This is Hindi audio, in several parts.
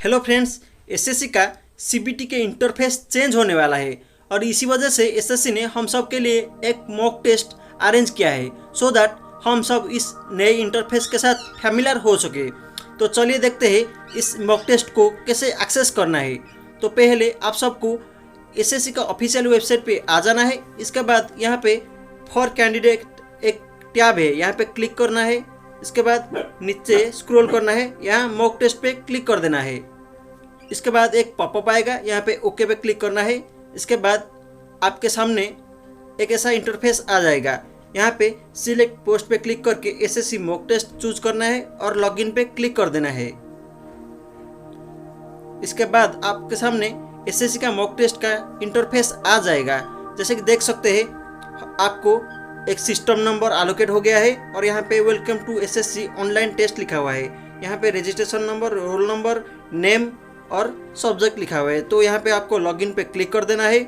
हेलो फ्रेंड्स, एसएससी का सीबीटी के इंटरफेस चेंज होने वाला है और इसी वजह से एसएससी ने हम सब के लिए एक मॉक टेस्ट अरेंज किया है सो दैट हम सब इस नए इंटरफेस के साथ फैमिलियर हो सके। तो चलिए देखते हैं इस मॉक टेस्ट को कैसे एक्सेस करना है। तो पहले आप सबको एसएससी का ऑफिशियल वेबसाइट पे आ जाना है। इसके बाद यहाँ पे फॉर कैंडिडेट एक टैब है, यहाँ पे क्लिक करना है। इसके बाद नीचे स्क्रॉल करना है, यहाँ मॉक टेस्ट पे क्लिक कर देना है। इसके बाद एक पॉपअप आएगा, यहाँ पे ओके पे क्लिक करना है। इसके बाद आपके सामने एक ऐसा इंटरफेस आ जाएगा। यहाँ पे सिलेक्ट पोस्ट पे क्लिक करके एसएससी मॉक टेस्ट चूज करना है और लॉगिन पे क्लिक कर देना है। इसके बाद आपके सामने एसएससी का मॉक टेस्ट का इंटरफेस आ जाएगा। जैसे कि देख सकते हैं, आपको एक सिस्टम नंबर एलोकेट हो गया है और यहाँ पे welcome to SSC online test लिखा हुआ है। यहाँ पे registration number, roll number, name और सब्जेक्ट लिखा हुआ है। तो यहाँ पे आपको लॉगिन पे क्लिक कर देना है।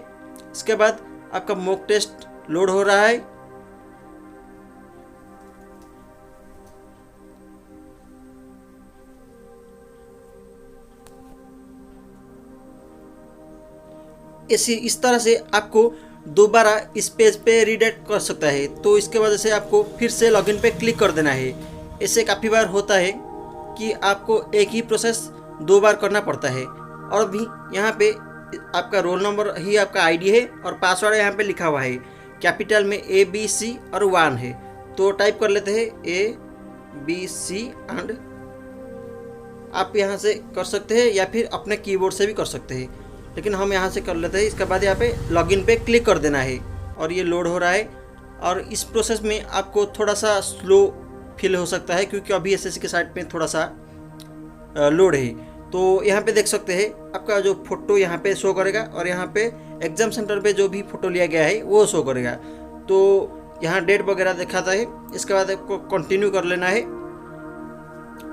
इसके बाद आपका मॉक टेस्ट लोड हो रहा है। इस तरह से आपको दोबारा इस पेज पे रीडायरेक्ट कर सकता है। तो इसके वजह से आपको फिर से लॉगिन पे क्लिक कर देना है। ऐसे काफ़ी बार होता है कि आपको एक ही प्रोसेस दो बार करना पड़ता है। और भी यहाँ पे आपका रोल नंबर ही आपका आईडी है और पासवर्ड यहाँ पे लिखा हुआ है, कैपिटल में ABC और 1 है। तो टाइप कर लेते हैं ABC एंड आप यहाँ से कर सकते हैं या फिर अपने कीबोर्ड से भी कर सकते हैं, लेकिन हम यहाँ से कर लेते हैं। इसके बाद यहाँ पे लॉगिन पे क्लिक कर देना है और ये लोड हो रहा है। और इस प्रोसेस में आपको थोड़ा सा स्लो फील हो सकता है क्योंकि अभी एसएससी के साइट पे थोड़ा सा लोड है। तो यहाँ पे देख सकते हैं आपका जो फोटो यहाँ पे शो करेगा और यहाँ पे एग्जाम सेंटर पे जो भी फोटो लिया गया है वो शो करेगा। तो यहाँ डेट वगैरह दिखाता है। इसके बाद आपको कंटिन्यू कर लेना है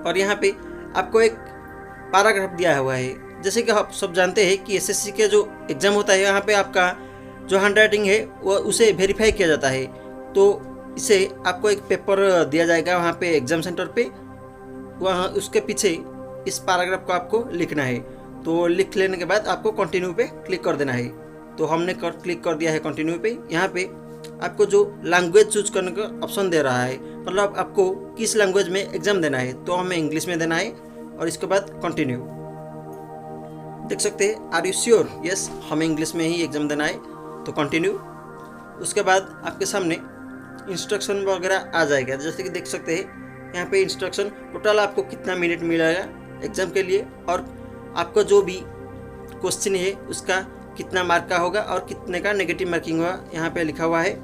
और यहाँ पे आपको एक पैराग्राफ दिया हुआ है। जैसे कि आप सब जानते हैं कि एसएससी के जो एग्ज़ाम होता है, यहाँ पे आपका जो हैंडराइटिंग है वो उसे वेरीफाई किया जाता है। तो इसे आपको एक पेपर दिया जाएगा वहाँ पे एग्ज़ाम सेंटर पे, वहाँ उसके पीछे इस पैराग्राफ को आपको लिखना है। तो लिख लेने के बाद आपको कंटिन्यू पे क्लिक कर देना है। तो हमने क्लिक कर दिया है कंटिन्यू पे। यहाँ पे आपको जो लैंग्वेज चूज करने का ऑप्शन दे रहा है, मतलब आपको किस लैंग्वेज में एग्ज़ाम देना है, तो हमें इंग्लिश में देना है। और इसके बाद कंटिन्यू देख सकते हैं, आर यू श्योर? यस, हमें इंग्लिश में ही एग्ज़ाम देना है, तो कंटिन्यू। उसके बाद आपके सामने इंस्ट्रक्शन वगैरह आ जाएगा। जैसे कि देख सकते हैं यहाँ पे इंस्ट्रक्शन, टोटल आपको कितना मिनट मिलेगा एग्ज़ाम के लिए और आपका जो भी क्वेश्चन है उसका कितना मार्क का होगा और कितने का नेगेटिव मार्किंग होगा यहाँ पे लिखा हुआ है।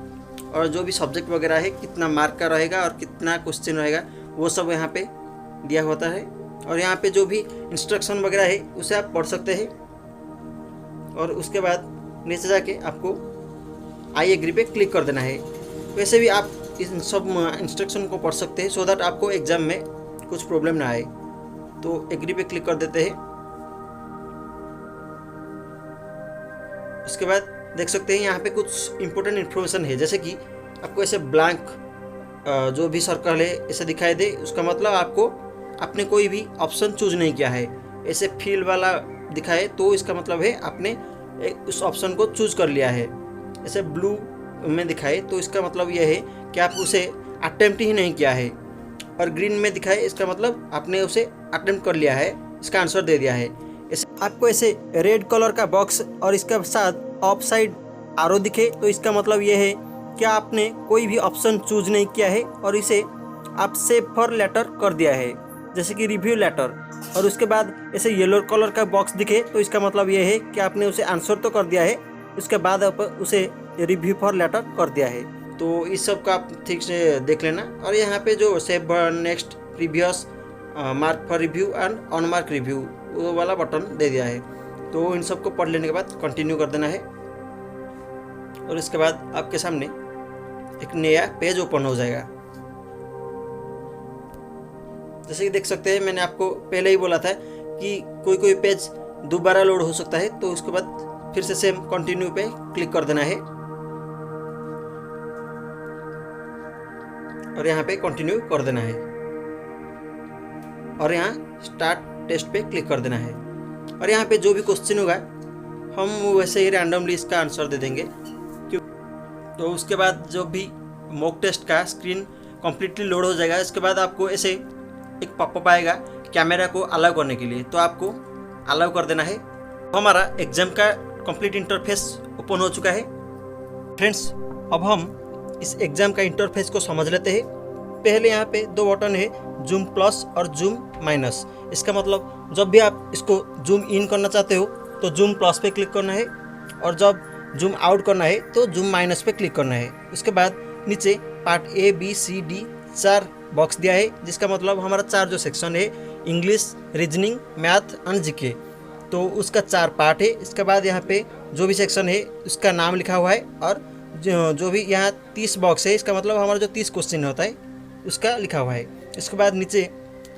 और जो भी सब्जेक्ट वगैरह है कितना मार्क का रहेगा और कितना क्वेश्चन रहेगा वो सब यहाँ पे दिया होता है। और यहाँ पे जो भी इंस्ट्रक्शन वगैरह है उसे आप पढ़ सकते हैं। और उसके बाद नीचे जाके आपको आई एग्री पे क्लिक कर देना है। वैसे भी आप इन सब इंस्ट्रक्शन को पढ़ सकते हैं सो दैट आपको एग्ज़ाम में कुछ प्रॉब्लम ना आए। तो एग्री पे क्लिक कर देते हैं। उसके बाद देख सकते हैं यहाँ पे कुछ इंपॉर्टेंट इन्फॉर्मेशन है। जैसे कि आपको ऐसे ब्लैंक जो भी सर्कल है ऐसे दिखाई दे, उसका मतलब आपको आपने कोई भी ऑप्शन चूज नहीं किया है। ऐसे फील वाला दिखाए तो इसका मतलब है आपने उस ऑप्शन को चूज कर लिया है। ऐसे ब्लू में दिखाए तो इसका मतलब यह है कि आप उसे अटेम्प्ट ही नहीं किया है। और ग्रीन में दिखाए इसका मतलब आपने उसे अटेम्प्ट कर लिया है, इसका आंसर दे दिया है। आपको ऐसे रेड कलर का बॉक्स और इसके साथ ऑफ साइड आरो दिखे तो इसका मतलब यह है कि आपने कोई भी ऑप्शन चूज नहीं किया है और इसे आप सेव फॉर लेटर कर दिया है, जैसे कि रिव्यू लेटर। और उसके बाद ऐसे येलो कलर का बॉक्स दिखे तो इसका मतलब यह है कि आपने उसे आंसर तो कर दिया है, उसके बाद आप उसे रिव्यू फॉर लेटर कर दिया है। तो इस सब का आप ठीक से देख लेना। और यहाँ पे जो save next, previous, mark for review and on mark review वो वाला बटन दे दिया है। तो इन सब को पढ़ लेने के बाद कंटिन्यू कर देना है। और इसके बाद आपके सामने एक नया पेज ओपन हो जाएगा। जैसे कि देख सकते हैं, मैंने आपको पहले ही बोला था कि कोई पेज दोबारा लोड हो सकता है। तो उसके बाद फिर से सेम कंटिन्यू पे क्लिक कर देना है और यहाँ पे कंटिन्यू कर देना है और यहाँ स्टार्ट टेस्ट पे क्लिक कर देना है। और यहाँ पे जो भी क्वेश्चन होगा हम वैसे ही रैंडमली इसका आंसर दे देंगे। तो उसके बाद जो भी मॉक टेस्ट का स्क्रीन कम्प्लीटली लोड हो जाएगा। इसके बाद आपको ऐसे एक पॉपअप आएगा कैमरा को अलाउ करने के लिए, तो आपको अलाउ कर देना है। तो हमारा एग्जाम का कंप्लीट इंटरफेस ओपन हो चुका है। फ्रेंड्स, अब हम इस एग्जाम का इंटरफेस को समझ लेते हैं। पहले यहाँ पे दो बटन है, जूम प्लस और जूम माइनस। इसका मतलब जब भी आप इसको जूम इन करना चाहते हो तो जूम प्लस पे क्लिक करना है, और जब जूम आउट करना है तो जूम माइनस पे क्लिक करना है। उसके बाद नीचे part A B C D 4 box दिया है, जिसका मतलब हमारा 4 जो सेक्शन है, English, reasoning, math and GK, तो उसका 4 पार्ट है। इसके बाद यहाँ पे जो भी सेक्शन है उसका नाम लिखा हुआ है, और जो भी यहाँ 30 बॉक्स है, इसका मतलब हमारा जो 30 क्वेश्चन होता है उसका लिखा हुआ है। इसके बाद नीचे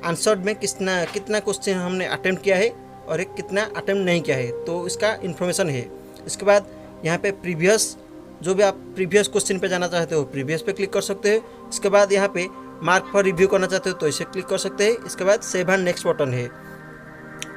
आंसर्ड में कितना क्वेश्चन हमने अटेम्प्ट किया है और एक कितना अटेम्प्ट नहीं किया है, तो इसका इन्फॉर्मेशन है। इसके बाद यहाँ पे प्रीवियस, जो भी आप प्रीवियस क्वेश्चन पे जाना चाहते हो प्रीवियस पे क्लिक कर सकते हो। इसके बाद यहाँ पे मार्क फॉर रिव्यू करना चाहते हो तो इसे क्लिक कर सकते हैं। इसके बाद सेव एंड नेक्स्ट बटन है।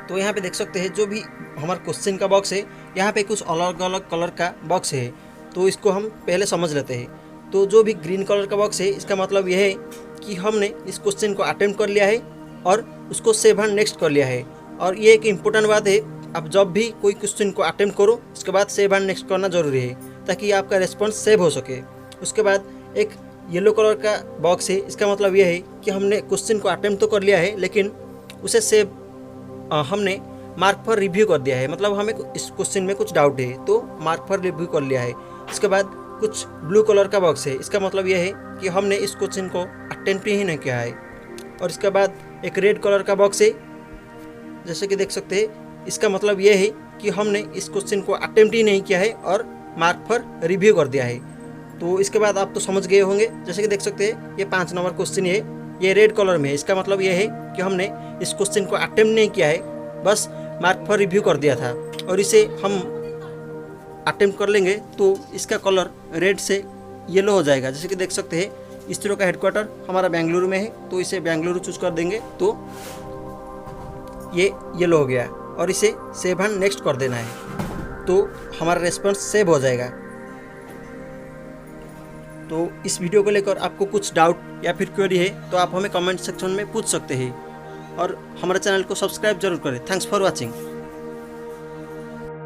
तो यहाँ पे देख सकते हैं जो भी हमारा क्वेश्चन का बॉक्स है, यहाँ पे कुछ अलग अलग कलर का बॉक्स है, तो इसको हम पहले समझ लेते हैं। तो जो भी ग्रीन कलर का बॉक्स है, इसका मतलब यह है कि हमने इस क्वेश्चन को अटेम्प्ट कर लिया है और उसको सेव एंड नेक्स्ट कर लिया है। और ये एक इम्पोर्टेंट बात है, आप जब भी कोई क्वेश्चन को अटेम्प्ट करो उसके बाद सेव एंड नेक्स्ट करना जरूरी है, ताकि आपका रेस्पॉन्स सेव हो सके। उसके बाद एक येलो कलर का बॉक्स है, इसका मतलब यह है कि हमने क्वेश्चन को अटेम्प्ट तो कर लिया है, लेकिन उसे सेव हमने मार्क फॉर रिव्यू कर दिया है। मतलब हमें इस क्वेश्चन में कुछ डाउट है तो मार्क फॉर रिव्यू कर लिया है। इसके बाद कुछ ब्लू कलर का बॉक्स है, इसका मतलब यह है कि हमने इस क्वेश्चन को अटेम्प्ट ही नहीं किया है। और इसके बाद एक रेड कलर का बॉक्स है, जैसे कि देख सकते हैं, इसका मतलब यह है कि हमने इस क्वेश्चन को अटेम्प्ट ही नहीं किया है और मार्क फॉर रिव्यू कर दिया है। तो इसके बाद आप तो समझ गए होंगे। जैसे कि देख सकते हैं, ये 5 नंबर क्वेश्चन है, ये रेड कलर में है। इसका मतलब यह है कि हमने इस क्वेश्चन को अटेम्प्ट नहीं किया है, बस मार्क फॉर रिव्यू कर दिया था। और इसे हम अटेम्प्ट कर लेंगे तो इसका कलर रेड से येलो हो जाएगा। जैसे कि देख सकते हैं, इसरो का हेडक्वार्टर हमारा बेंगलुरु में है, तो इसे बेंगलुरु चूज कर देंगे तो ये येलो हो गया, और इसे सेव एंड नेक्स्ट कर देना है, तो हमारा रेस्पॉन्स सेव हो जाएगा। तो इस वीडियो को लेकर आपको कुछ डाउट या फिर क्वेरी है तो आप हमें कमेंट सेक्शन में पूछ सकते हैं, और हमारे चैनल को सब्सक्राइब जरूर करें। Thanks for watching.